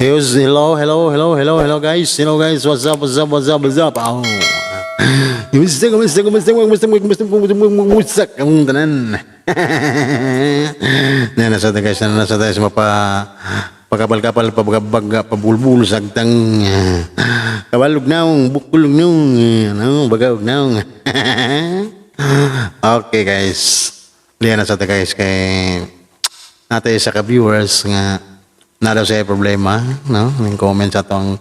Yes, hello guys. Hello guys, what's up? Oh. Kumusta ang tanan? Nasa tayo guys, nasa tayo sa pagkapal-kapal, pabulbul, sagtang kabalog naong, bukulog naong, bagawag naong. Okay guys, liyan nasa tayo guys kay natin sa ka-viewers nga na daw siya problema, no? May comment sa tong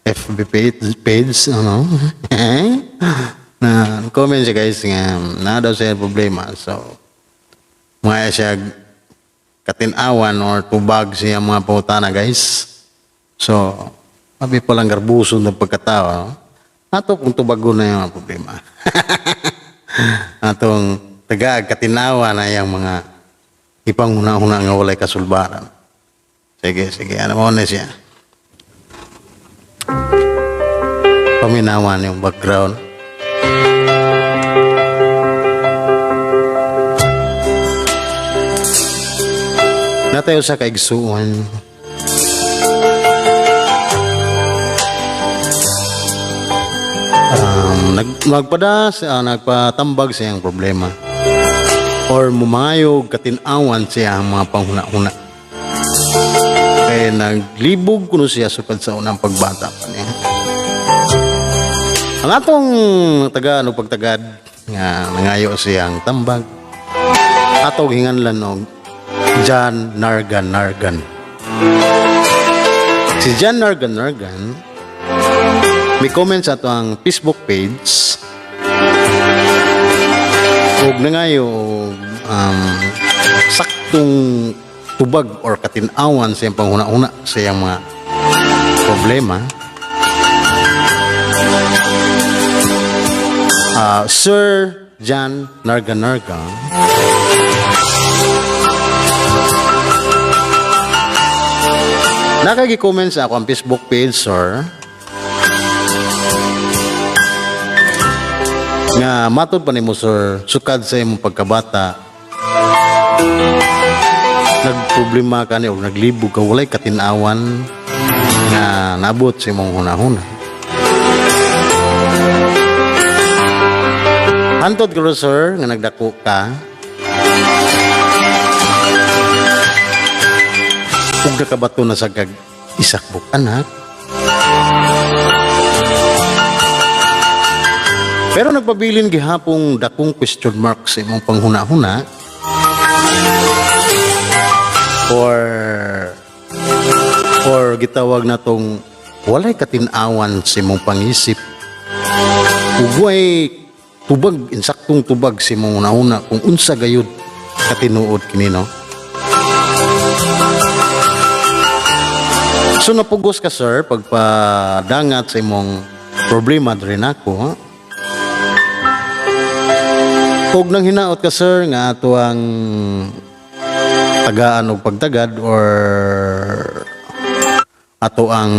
FB page, ano? Na comment siya guys nga na daw siya problema. So, mga siya katinawan or tubag siya mga pautana guys. So, mabi pa lang garbuso ng pagkatao. Ato kung tubago na yung problema. Atong tagag katinawan na yung mga ipanghuna-huna nga walay kasulbaran. Sige, ano mo na siya. Paminawan yung background. Natayo sa kaigsuon. Nagpatambag siyang problema. Or mumayog katinawan siya ang mga panghuna-huna. Kaya naglibog kuno siya sukad sa unang pagbata pa niya. Ang atong pagtagad nga nangayo siyang tambag atong hinganlan og John Nargan. Si John Nargan may comment sa atong Facebook page og nangayo saktong tubag or katinawan sa iyang panghuna-huna sa iyang mga problema. Sir John Nargan nakagi-comment sa ako ang Facebook page, sir, nga matod pa nimo, sir, sukad sa imong pagkabata nagproblema ka ni o naglibog ka walay katinawan nga nabot sa imong hunahuna. Hantod ko, sir, nga nagdako ka ug nakabato na sa isakbok anak, pero nagpabilin gihapong dakong question mark sa imong panghuna-huna or gitawag na tong walay katinawan sa imong pangisip ug way tubag, insaktong tubag sa imong una kung unsa gayud katinuod kini, no? So napugos ka, sir, pagpadangat sa imong problema diri nako. Ug nang hinaot ka, sir, nga ato ang tagaan og pagtagad or ato ang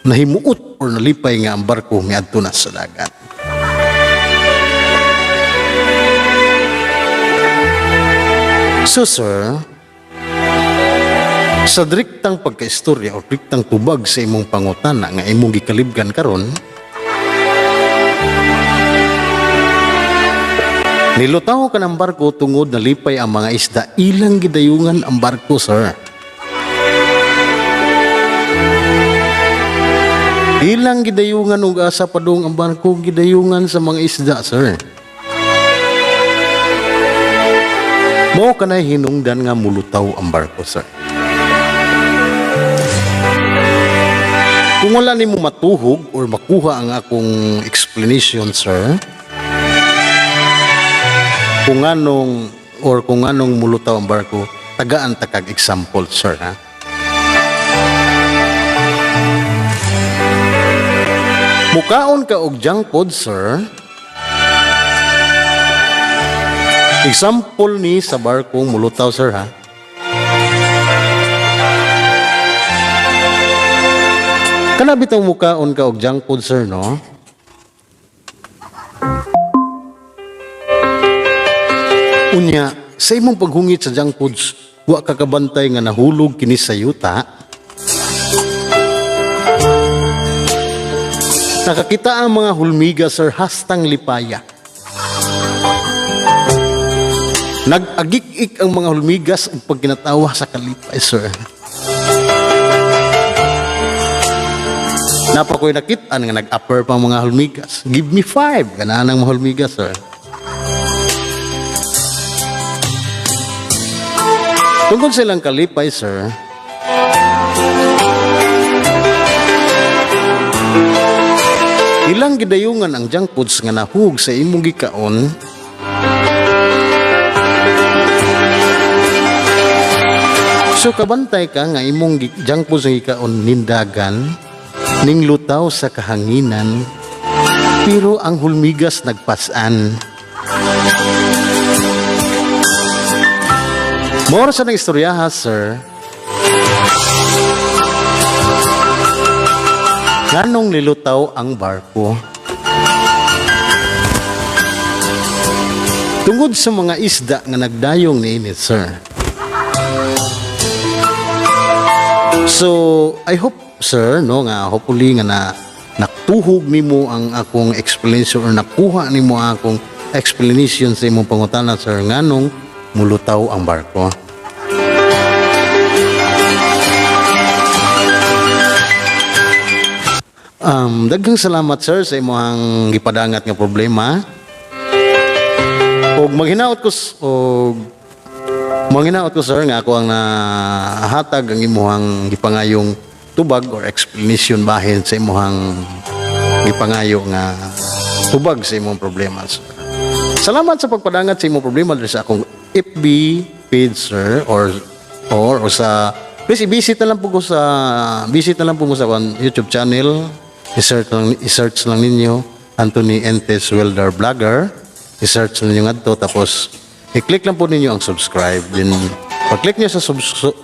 nahimuot or nalipay nga ang barko miadto na sa dagat. So sir, sa direktang pagkaistorya o direktang tubag sa imong pangutana nga imong gikalibgan karon, nilutaw ka ng barko tungod nalipay ang mga isda, ilang gidayungan ang barko, sir. Ilang gidayungan ug asa padung ang barko gidayungan sa mga isda, sir. Mao kanay hinungdan nga mulutaw ang barko, sir. Kung wala nimo matuhog or makuha ang akong explanation, sir, kung anong mulutaw ang barko, tagaan takag example, sir, ha? Mukaon ka og junk food, sir. Example ni sa barko mulutaw, sir, ha? Kana bitaw mukaon ka og junk food, sir, no? Unya, sa imong paghungit sa junk foods, wa ka kabantay nga nahulog kini sa yuta. Nakakita ang mga hulmiga, sir, hastang lipaya. Nag-agik-ik ang mga hulmigas ug pagkinatawa sa kalipay, sir. Napa ko'y nakitaan nga nag-upper pa mga hulmigas. Give me 5, ganaan ang mga hulmigas, sir. Tungkol silang kalipay, sir, ilang gidayungan ang junk foods nga nahug sa imong gikaon, so kabantay ka nga imong junk foods nga gikaon nindagan, ning lutaw sa kahanginan, pero ang hulmigas nagpasan. More sa nang istoryaha, sir, nganong nilutaw ang barko? Tungod sa mga isda nga nagdayong niinit, sir. So, I hope, sir, no, nga hopefully nga naktuhog nimo ang akong explanation or nakuha nimo ang akong explanation sa imong pangutana, sir, nganong mulutaw ang barko. Daghang salamat, sir, sa imong gipadangat nga problema. Og manghinaot ko, sir, nga ako ang nahatag ang imong gipangayong tubag or explanation bahin sa imong gipangayo nga tubag sa imong problema, sir. Salamat sa pagpadangat sa imong problema diri sa akong FB page, sir, or sa please visit na lang po sa YouTube channel. I-search lang ninyo Anthony Entes Welder Vlogger. I-search lang ninyo ngadto, tapos i-click lang po ninyo ang subscribe. Then pag-click niyo sa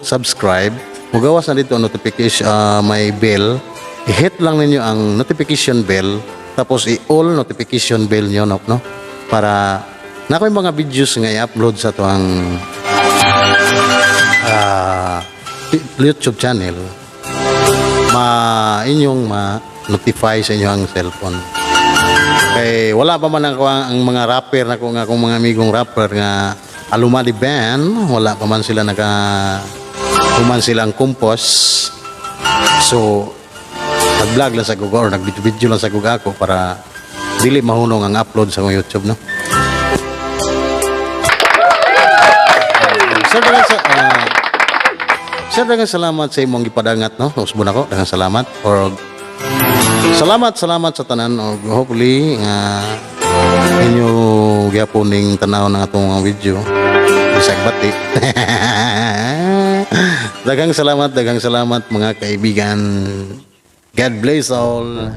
subscribe, magawas na dito ang notification, may bell. I-hit lang ninyo ang notification bell, tapos i-all notification bell niyo, no? Para na ko yung mga videos nga i-upload sa tuang YouTube channel, inyong ma-notify sa inyong cellphone. Kay wala pa man ako ang mga rapper na kung akong mga amigong rapper nga Alumadi Band, wala pa man sila kuman silang compose. So nag-vlog lang sa Google or nag-video lang sa Google ako para dili mahunong ang upload sa akong YouTube, no? Sir, daghang salamat sa imong gipadangat, no? Usbon ako, daghang salamat. Or salamat sa tanan, or hopefully inyo gyapon ning tanaw ng atong mga video. Bisag bati. Daghang salamat mga kaibigan. God bless all.